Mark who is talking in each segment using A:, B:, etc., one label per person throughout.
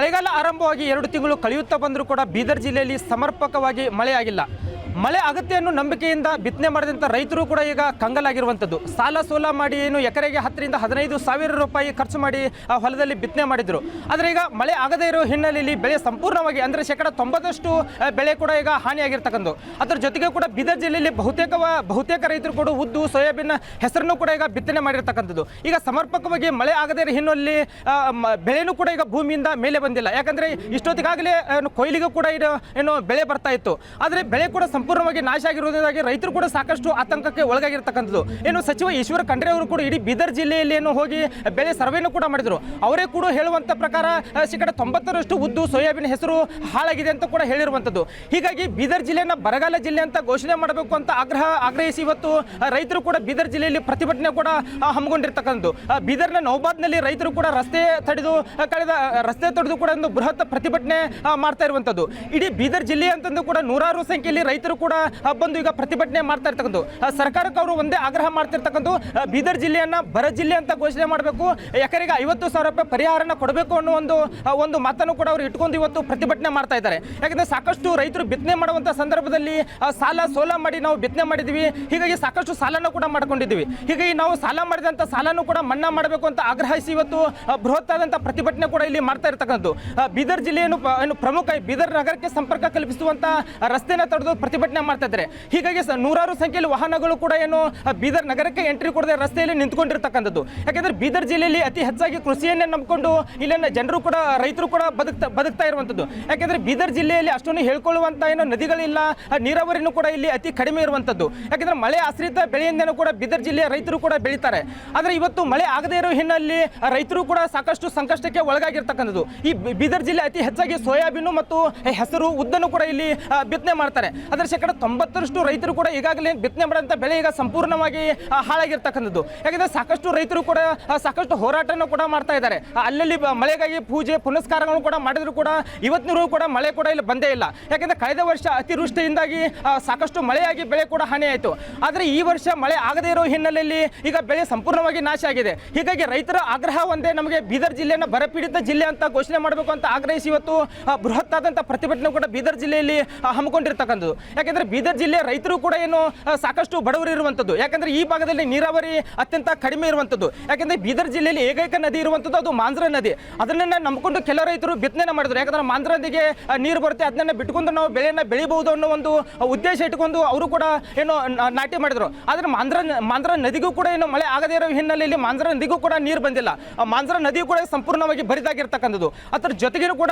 A: ಮಳೆಗಾಲ ಆರಂಭವಾಗಿ 2 ತಿಂಗಳು ಕಳೆಯುತ್ತಾ ಬಂದರೂ ಕೂಡ ಬೀದರ್ ಜಿಲ್ಲೆಯಲ್ಲಿ ಸಮರ್ಪಕವಾಗಿ ಮಳೆಯಾಗಿಲ್ಲ. ಮಳೆ ಆಗುತ್ತೆ ಅನ್ನೋ ನಂಬಿಕೆಯಿಂದ ಬಿತ್ತನೆ ಮಾಡಿದಂಥ ರೈತರು ಕೂಡ ಈಗ ಕಂಗಾಲಾಗಿರುವಂಥದ್ದು. ಸಾಲ ಸೋಲ ಮಾಡಿ ಏನು ಎಕರೆಗೆ 10 ರಿಂದ 15 ಸಾವಿರ ರೂಪಾಯಿ ಖರ್ಚು ಮಾಡಿ ಆ ಹೊಲದಲ್ಲಿ ಬಿತ್ತನೆ ಮಾಡಿದ್ರು. ಆದರೆ ಈಗ ಮಳೆ ಆಗದೇ ಇರೋ ಹಿನ್ನೆಲೆಯಲ್ಲಿ ಬೆಳೆ ಸಂಪೂರ್ಣವಾಗಿ ಅಂದರೆ 90% ಬೆಳೆ ಕೂಡ ಈಗ ಹಾನಿಯಾಗಿರ್ತಕ್ಕಂಥದ್ದು. ಅದರ ಜೊತೆಗೆ ಕೂಡ ಬೀದರ್ ಜಿಲ್ಲೆಯಲ್ಲಿ ಬಹುತೇಕ ರೈತರು ಕೂಡ ಉದ್ದು ಸೋಯಾಬೀನ್ ಹೆಸರನ್ನು ಕೂಡ ಈಗ ಬಿತ್ತನೆ ಮಾಡಿರ್ತಕ್ಕಂಥದ್ದು. ಈಗ ಸಮರ್ಪಕವಾಗಿ ಮಳೆ ಆಗದೇ ಇರೋ ಹಿನ್ನೆಲೆಯಲ್ಲಿ ಬೆಳೆನೂ ಕೂಡ ಈಗ ಭೂಮಿಯಿಂದ ಮೇಲೆ ಬಂದಿಲ್ಲ. ಯಾಕಂದರೆ ಇಷ್ಟೊತ್ತಿಗಾಗಲೇ ಕೊಯ್ಲಿಗೂ ಕೂಡ ಏನು ಬೆಳೆ ಬರ್ತಾ ಇತ್ತು. ಆದರೆ ಬೆಳೆ ಕೂಡ ಸಂಪೂರ್ಣವಾಗಿ ನಾಶ ಆಗಿರುವುದಾಗಿ ರೈತರು ಕೂಡ ಸಾಕಷ್ಟು ಆತಂಕಕ್ಕೆ ಒಳಗಾಗಿರ್ತಕ್ಕಂಥದ್ದು. ಏನು ಸಚಿವ ಈಶ್ವರ ಖಂಡ್ರೆ ಅವರು ಕೂಡ ಇಡೀ ಬೀದರ್ ಜಿಲ್ಲೆಯಲ್ಲಿ ಏನು ಹೋಗಿ ಬೆಳೆ ಸರ್ವೆಯನ್ನು ಕೂಡ ಮಾಡಿದರು. ಅವರೇ ಕೂಡ ಹೇಳುವಂಥ ಪ್ರಕಾರ 90% ಉದ್ದು ಸೋಯಾಬೀನ್ ಹೆಸರು ಹಾಳಾಗಿದೆ ಅಂತ ಕೂಡ ಹೇಳಿರುವಂಥದ್ದು. ಹೀಗಾಗಿ ಬೀದರ್ ಜಿಲ್ಲೆಯನ್ನು ಬರಗಾಲ ಜಿಲ್ಲೆ ಅಂತ ಘೋಷಣೆ ಮಾಡಬೇಕು ಅಂತ ಆಗ್ರಹಿಸಿ ಇವತ್ತು ರೈತರು ಕೂಡ ಬೀದರ್ ಜಿಲ್ಲೆಯಲ್ಲಿ ಪ್ರತಿಭಟನೆ ಕೂಡ ಹಮ್ಮಿಕೊಂಡಿರ್ತಕ್ಕಂಥದ್ದು. ಬೀದರ್ನ ನೌಬಾದ್ನಲ್ಲಿ ರೈತರು ಕೂಡ ರಸ್ತೆ ತಡೆದು ಕೂಡ ಒಂದು ಬೃಹತ್ ಪ್ರತಿಭಟನೆ ಮಾಡ್ತಾ ಇರುವಂಥದ್ದು. ಇಡೀ ಬೀದರ್ ಜಿಲ್ಲೆ ಅಂತಂದು ಕೂಡ ನೂರಾರು ಸಂಖ್ಯೆಯಲ್ಲಿ ರೈತರು ಕೂಡ ಬಂದು ಈಗ ಪ್ರತಿಭಟನೆ ಮಾಡ್ತಾ ಇರ್ತಕ್ಕಂಥದ್ದು. ಸರ್ಕಾರಕ್ಕೆ ಅವರು ಒಂದೇ ಆಗ್ರಹ ಮಾಡ್ತಿರ್ತಕ್ಕಂಥದ್ದು, ಬೀದರ್ ಜಿಲ್ಲೆಯನ್ನ ಬರ ಜಿಲ್ಲೆ ಅಂತ ಘೋಷಣೆ ಮಾಡಬೇಕು, ಎಕರೆಗೆ 50,000 ರೂಪಾಯಿ ಪರಿಹಾರನ ಕೊಡಬೇಕು ಅನ್ನೋ ಒಂದು ಮಾತನ್ನು ಕೂಡ ಅವರು ಇಟ್ಕೊಂಡು ಇವತ್ತು ಪ್ರತಿಭಟನೆ ಮಾಡ್ತಾ ಇದ್ದಾರೆ. ಯಾಕಂದ್ರೆ ಸಾಕಷ್ಟು ರೈತರು ಬಿತ್ತನೆ ಮಾಡುವಂತ ಸಂದರ್ಭದಲ್ಲಿ ಸಾಲ ಸೋಲ ಮಾಡಿ ನಾವು ಬಿತ್ತನೆ ಮಾಡಿದ್ವಿ, ಹೀಗಾಗಿ ಸಾಕಷ್ಟು ಸಾಲನ ಕೂಡ ಮಾಡ್ಕೊಂಡಿದ್ವಿ. ಹೀಗಾಗಿ ನಾವು ಸಾಲ ಮಾಡಿದಂತ ಸಾಲನೂ ಕೂಡ ಮನ್ನಾ ಮಾಡಬೇಕು ಅಂತ ಆಗ್ರಹಿಸಿ ಇವತ್ತು ಬೃಹತ್ ಆದಂತ ಪ್ರತಿಭಟನೆ ಕೂಡ ಇಲ್ಲಿ ಮಾಡ್ತಾ ಇರ್ತಕ್ಕಂಥದ್ದು. ಬೀದರ್ ಜಿಲ್ಲೆಯನ್ನು ಪ್ರಮುಖ ಬೀದರ್ ನಗರಕ್ಕೆ ಸಂಪರ್ಕ ಕಲ್ಪಿಸುವಂತ ರಸ್ತೆನ ತಡೆದು ಪ್ರತಿಭಟನೆ ಮಾಡ್ತಾ ಇದ್ದಾರೆ. ಹೀಗಾಗಿ ನೂರಾರು ಸಂಖ್ಯೆಯಲ್ಲಿ ವಾಹನಗಳು ಕೂಡ ಏನು ಬೀದರ್ ನಗರಕ್ಕೆ ಎಂಟ್ರಿ ಕೊಡದೆ ರಸ್ತೆಯಲ್ಲಿ ನಿಂತ್ಕೊಂಡಿರ್ತಕ್ಕಂಥದ್ದು. ಯಾಕಂದ್ರೆ ಬೀದರ್ ಜಿಲ್ಲೆಯಲ್ಲಿ ಅತಿ ಹೆಚ್ಚಾಗಿ ಕೃಷಿಯನ್ನೇ ನಂಬಿಕೊಂಡು ಇಲ್ಲಿನ ಜನರು ಕೂಡ ರೈತರು ಕೂಡ ಬದುಕ್ತಾ ಇರುವಂಥದ್ದು. ಯಾಕಂದ್ರೆ ಬೀದರ್ ಜಿಲ್ಲೆಯಲ್ಲಿ ಅಷ್ಟೊಂದು ಹೇಳ್ಕೊಳ್ಳುವಂತ ಏನು ನದಿಗಳಿಲ್ಲ, ನೀರಾವರಿನೂ ಕೂಡ ಇಲ್ಲಿ ಅತಿ ಕಡಿಮೆ ಇರುವಂಥದ್ದು. ಯಾಕಂದ್ರೆ ಮಳೆ ಆಶ್ರಿತ ಬೆಳೆಯಿಂದನೂ ಕೂಡ ಬೀದರ್ ಜಿಲ್ಲೆಯ ರೈತರು ಕೂಡ ಬೆಳೀತಾರೆ. ಆದರೆ ಇವತ್ತು ಮಳೆ ಆಗದೇ ಇರೋ ಹಿನ್ನೆಲೆಯಲ್ಲಿ ರೈತರು ಕೂಡ ಸಾಕಷ್ಟು ಸಂಕಷ್ಟಕ್ಕೆ ಒಳಗಾಗಿರ್ತಕ್ಕಂಥದ್ದು. ಈ ಬೀದರ್ ಜಿಲ್ಲೆ ಅತಿ ಹೆಚ್ಚಾಗಿ ಸೋಯಾಬೀನು ಮತ್ತು ಹೆಸರು ಉದ್ದನ್ನು ಕೂಡ ಇಲ್ಲಿ ಬಿತ್ತನೆ ಮಾಡ್ತಾರೆ. ಅದರ 90% ರೈತರು ಕೂಡ ಈಗಾಗಲೇ ಬಿತ್ತನೆ ಮಾಡಿದಂಥ ಬೆಳೆ ಈಗ ಸಂಪೂರ್ಣವಾಗಿ ಹಾಳಾಗಿರ್ತಕ್ಕಂಥದ್ದು. ಯಾಕಂದರೆ ಸಾಕಷ್ಟು ರೈತರು ಕೂಡ ಸಾಕಷ್ಟು ಹೋರಾಟವನ್ನು ಕೂಡ ಮಾಡ್ತಾ ಇದ್ದಾರೆ. ಅಲ್ಲಲ್ಲಿ ಮಳೆಗಾಗಿ ಪೂಜೆ ಪುನಸ್ಕಾರಗಳನ್ನು ಕೂಡ ಮಾಡಿದ್ರು ಕೂಡ ಇವತ್ತಿನವರೆಗೂ ಕೂಡ ಮಳೆ ಕೂಡ ಇಲ್ಲಿ ಬಂದೇ ಇಲ್ಲ. ಯಾಕಂದರೆ ಕಳೆದ ವರ್ಷ ಅತಿವೃಷ್ಟಿಯಿಂದಾಗಿ ಸಾಕಷ್ಟು ಮಳೆಯಾಗಿ ಬೆಳೆ ಕೂಡ ಹಾನಿಯಾಯಿತು. ಆದರೆ ಈ ವರ್ಷ ಮಳೆ ಆಗದೇ ಇರೋ ಹಿನ್ನೆಲೆಯಲ್ಲಿ ಈಗ ಬೆಳೆ ಸಂಪೂರ್ಣವಾಗಿ ನಾಶ ಆಗಿದೆ. ಹೀಗಾಗಿ ರೈತರ ಆಗ್ರಹ ಒಂದೇ, ನಮಗೆ ಬೀದರ್ ಜಿಲ್ಲೆಯನ್ನು ಬರಪೀಡಿತ ಜಿಲ್ಲೆ ಅಂತ ಘೋಷಣೆ ಮಾಡಬೇಕು ಅಂತ ಆಗ್ರಹಿಸಿ ಇವತ್ತು ಬೃಹತ್ ಆದಂಥ ಪ್ರತಿಭಟನೆ ಕೂಡ ಬೀದರ್ ಜಿಲ್ಲೆಯಲ್ಲಿ ಹಮ್ಮಿಕೊಂಡಿರ್ತಕ್ಕಂಥದ್ದು. ಯಾಕೆಂದರೆ ಬೀದರ್ ಜಿಲ್ಲೆಯ ರೈತರು ಕೂಡ ಏನು ಸಾಕಷ್ಟು ಬಡವರು ಇರುವಂಥದ್ದು. ಯಾಕಂದರೆ ಈ ಭಾಗದಲ್ಲಿ ನೀರಾವರಿ ಅತ್ಯಂತ ಕಡಿಮೆ ಇರುವಂಥದ್ದು. ಯಾಕೆಂದರೆ ಬೀದರ್ ಜಿಲ್ಲೆಯಲ್ಲಿ ಏಕೈಕ ನದಿ ಇರುವಂಥದ್ದು ಅದು ಮಾಂಜ್ರಾ ನದಿ. ಅದನ್ನ ನಂಬಿಕೊಂಡು ಕೆಲ ರೈತರು ಬಿತ್ತನೆ ಮಾಡಿದ್ರು. ಯಾಕಂದ್ರೆ ಮಾಂಜ್ರಾ ನದಿಗೆ ನೀರು ಬರುತ್ತೆ, ಅದನ್ನ ಬಿಟ್ಕೊಂಡು ನಾವು ಬೆಳೆಯನ್ನು ಬೆಳಿಬಹುದು ಅನ್ನೋ ಒಂದು ಉದ್ದೇಶ ಇಟ್ಕೊಂಡು ಅವರು ಕೂಡ ಏನು ನಾಟಿ ಮಾಡಿದ್ರು. ಆದರೆ ಮಾಂಜ್ರಾ ನದಿಗೂ ಕೂಡ ಏನು ಮಳೆ ಆಗದೇ ಇರೋ ಹಿನ್ನೆಲೆಯಲ್ಲಿ ಮಾಂಜ್ರಾ ನದಿಗೂ ಕೂಡ ನೀರು ಬಂದಿಲ್ಲ. ಮಾಂಜ್ರಾ ನದಿಯು ಕೂಡ ಸಂಪೂರ್ಣವಾಗಿ ಬರಿದಾಗಿರ್ತಕ್ಕಂಥದ್ದು. ಅದರ ಜೊತೆಗೇನು ಕೂಡ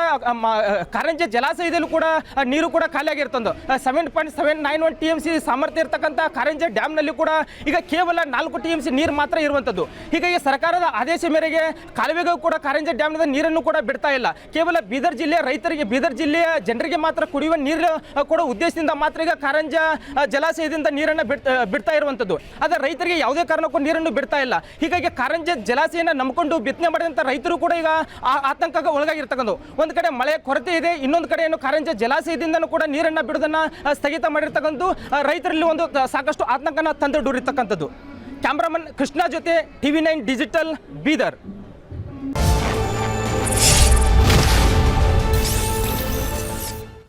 A: ಕಾರಂಜಿ ಜಲಾಶಯದಲ್ಲೂ ಕೂಡ ನೀರು ಕೂಡ ಖಾಲಿಯಾಗಿರ್ತಂದು. 7.791 TMC ಸಾಮರ್ಥ್ಯ ಇರತಕ್ಕಂಥ ಕಾರಂಜಿ ಡ್ಯಾಮ್ನಲ್ಲಿ ಕೂಡ ಈಗ ಕೇವಲ 4 TMC ನೀರು ಮಾತ್ರ ಇರುವಂಥದ್ದು. ಹೀಗಾಗಿ ಸರ್ಕಾರದ ಆದೇಶ ಮೇರೆಗೆ ಕಾಲುವೆಗೂ ಕೂಡ ಕಾರಂಜಿ ಡ್ಯಾಮ್ನ ನೀರನ್ನು ಕೂಡ ಬಿಡ್ತಾ ಇಲ್ಲ. ಕೇವಲ ಬೀದರ್ ಜಿಲ್ಲೆಯ ರೈತರಿಗೆ, ಬೀದರ್ ಜಿಲ್ಲೆಯ ಜನರಿಗೆ ಮಾತ್ರ ಕುಡಿಯುವ ನೀರು ಕೊಡೋ ಉದ್ದೇಶದಿಂದ ಮಾತ್ರ ಈಗ ಕಾರಂಜಿ ಜಲಾಶಯದಿಂದ ನೀರನ್ನು ಬಿಡ್ತಾ ಇರುವಂಥದ್ದು. ಆದರೆ ರೈತರಿಗೆ ಯಾವುದೇ ಕಾರಣಕ್ಕೂ ನೀರನ್ನು ಬಿಡ್ತಾ ಇಲ್ಲ. ಹೀಗಾಗಿ ಕಾರಂಜಿ ಜಲಾಶಯನ ನಂಬಿಕೊಂಡು ಬಿತ್ತನೆ ಮಾಡಿದಂಥ ರೈತರು ಕೂಡ ಈಗ ಆತಂಕಕ್ಕೆ ಒಳಗಾಗಿರ್ತಕ್ಕಂಥದ್ದು. ಒಂದು ಕಡೆ ಮಳೆ ಕೊರತೆ ಇದೆ, ಇನ್ನೊಂದು ಕಡೆ ಏನು ಕಾರಂಜಿ ಜಲಾಶಯದಿಂದನೂ ಕೂಡ ನೀರನ್ನು ಬಿಡೋದನ್ನ ಸ್ಥಗಿತ ಮಾಡಿರ್ತಕ್ಕಂಥ ರೈತರಲ್ಲಿ ಒಂದು ಸಾಕಷ್ಟು ಆತಂಕನ ತಂದೊಡ್ಡಿರ್ತಕ್ಕಂಥದ್ದು. ಕ್ಯಾಮ್ರಾಮನ್ ಕೃಷ್ಣ ಜೊತೆ TV9 ಡಿಜಿಟಲ್ ಬೀದರ್.